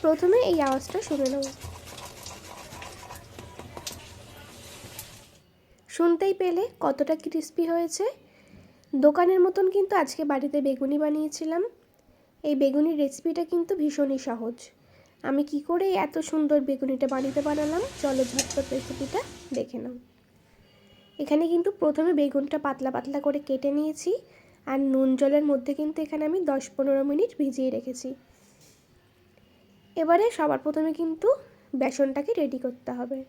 প্রথমে এই আওয়াজটা শুনে নাও। শুনতেই পেলে কতটা ক্রিস্পি হয়েছে। দোকানের মতন কিন্তু আজকে বাড়িতে বেগুনি বানিয়েছিলাম। এই বেগুনির রেসিপিটা কিন্তু ভীষণই সহজ। আমি কি করে এত সুন্দর বেগুনিটা বানালাম চলো ঝটপট রেসিপিটা দেখে নাও। এখানে কিন্তু প্রথমে বেগুনটা পাতলা পাতলা করে কেটে নিয়েছি, আর নুন জলের মধ্যে কিন্তু এখানে আমি 10-15 মিনিট ভিজিয়ে রেখেছি। এবারে সবার প্রথমে কিন্তু বেসনটাকে রেডি করতে হবে।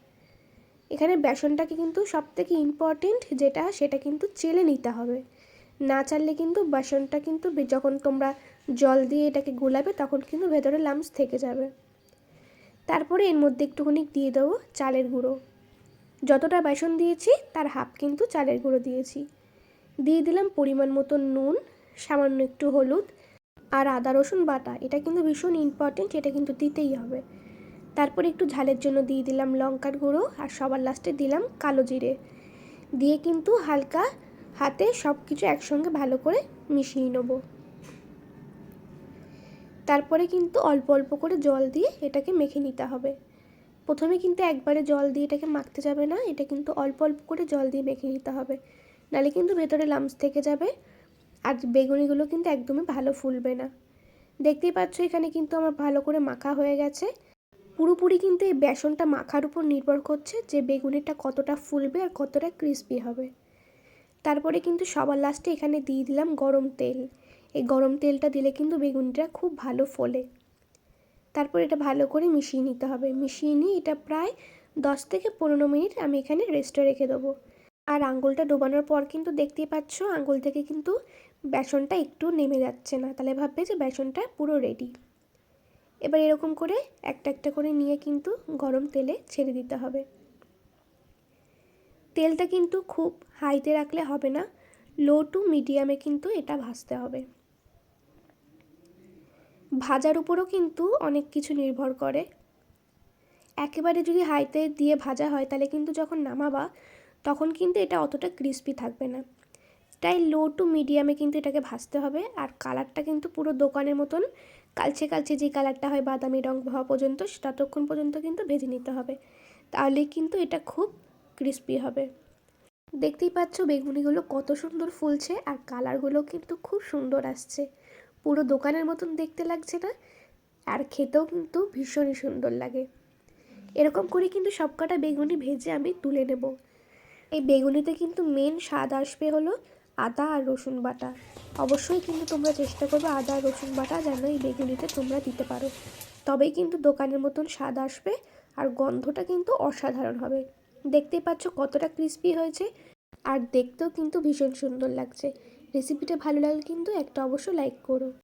এখানে বেসনটাকে কিন্তু সবথেকে ইম্পর্টেন্ট যেটা, সেটা কিন্তু চেলে নিতে হবে। না চাললে কিন্তু বেসনটা কিন্তু যখন তোমরা জল দিয়ে এটাকে গোলাবে তখন কিন্তু ভেতরে লাম্পস থেকে যাবে। তারপরে এর মধ্যে একটুখানি দিয়ে দেবো চালের গুঁড়ো। যতটা বেসন দিয়েছি তার হাফ কিন্তু চালের গুঁড়ো দিয়েছি। দিয়ে দিলাম পরিমাণ মতো নুন, সামান্য একটু হলুদ আর আদা রসুন বাটা। এটা কিন্তু ভীষণ ইম্পর্টেন্ট, এটা কিন্তু দিতেই হবে। তারপরে একটু ঝালের জন্য দিয়ে দিলাম লঙ্কার গুঁড়ো, আর সবার লাস্টে দিলাম কালো জিরে। দিয়ে কিন্তু হালকা হাতে সব কিছু একসঙ্গে ভালো করে মিশিয়ে নেব। তারপরে কিন্তু অল্প অল্প করে জল দিয়ে এটাকে মেখে নিতে হবে। প্রথমে কিন্তু একবারে জল দিয়ে এটাকে মাখতে যাবে না, এটা কিন্তু অল্প অল্প করে জল দিয়ে মেখে নিতে হবে, নাহলে কিন্তু ভেতরে লাম্পস থেকে যাবে আর বেগুনিগুলো কিন্তু একদমই ভালো ফুলবে না। দেখতেই পাচ্ছ এখানে কিন্তু আমার ভালো করে মাখা হয়ে গেছে। পুরোপুরি কিন্তু এই বেসনটা মাখার উপর নির্ভর করছে যে বেগুনিটা কতটা ফুলবে আর কতটা ক্রিস্পি হবে। তারপরে কিন্তু সবার লাস্টে এখানে দিয়ে দিলাম গরম তেল। এই গরম তেলটা দিলে কিন্তু বেগুনিটা খুব ভালো ফোলে। তারপর এটা ভালো করে মিশিয়ে নিতে হবে। মিশিয়ে নিয়ে এটা প্রায় 10-15 মিনিট আমি এখানে রেস্টে রেখে দেবো। আর আঙুলটা ডোবানোর পর কিন্তু দেখতেই পাচ্ছ আঙুল থেকে কিন্তু বেসনটা একটু নেমে যাচ্ছে না, তাহলে ভাববে যে বেসনটা পুরো রেডি। এবার এরকম করে একটা একটা করে নিয়ে কিন্তু গরম তেলে ছেড়ে দিতে হবে। তেলটা কিন্তু খুব হাইতে রাখলে হবে না, লো টু মিডিয়ামে কিন্তু এটা ভাজতে হবে। ভাজার উপরও কিন্তু অনেক কিছু নির্ভর করে। একেবারে যদি হাইতে দিয়ে ভাজা হয় তাহলে কিন্তু যখন নামাবা তখন কিন্তু এটা অতটা ক্রিস্পি থাকবে না। তাই লো টু মিডিয়ামে কিন্তু এটাকে ভাজতে হবে। আর কালারটা কিন্তু পুরো দোকানের মতন কালচে কালচে যে কালারটা হয় বাদামি রং হওয়া পর্যন্ত ততক্ষণ পর্যন্ত কিন্তু ভেজে নিতে হবে, তাহলে কিন্তু এটা খুব ক্রিস্পি হবে। দেখতেই পাচ্ছ বেগুনিগুলো কত সুন্দর ফুলছে আর কালারগুলো কিন্তু খুব সুন্দর আসছে, পুরো দোকানের মতন দেখতে লাগছে না? আর খেতেও কিন্তু ভীষণই সুন্দর লাগে। এরকম করে কিন্তু সবকটা বেগুনি ভেজে আমি তুলে নেব। এই বেগুনিতে কিন্তু মেন স্বাদ আসবে হলো আদা আর রসুন বাটা। অবশ্যই কিন্তু তোমরা চেষ্টা করবে আদা আর রসুন বাটা যেন এই বেগুনিতে তোমরা দিতে পারো, তবেই কিন্তু দোকানের মতন স্বাদ আসবে আর গন্ধটা কিন্তু অসাধারণ হবে। দেখতেই পাচ্ছ কতটা ক্রিস্পি হয়েছে আর দেখতেও কিন্তু ভীষণ সুন্দর লাগছে। রেসিপিটা ভালো লাগলে কিন্তু একটা অবশ্য লাইক করো।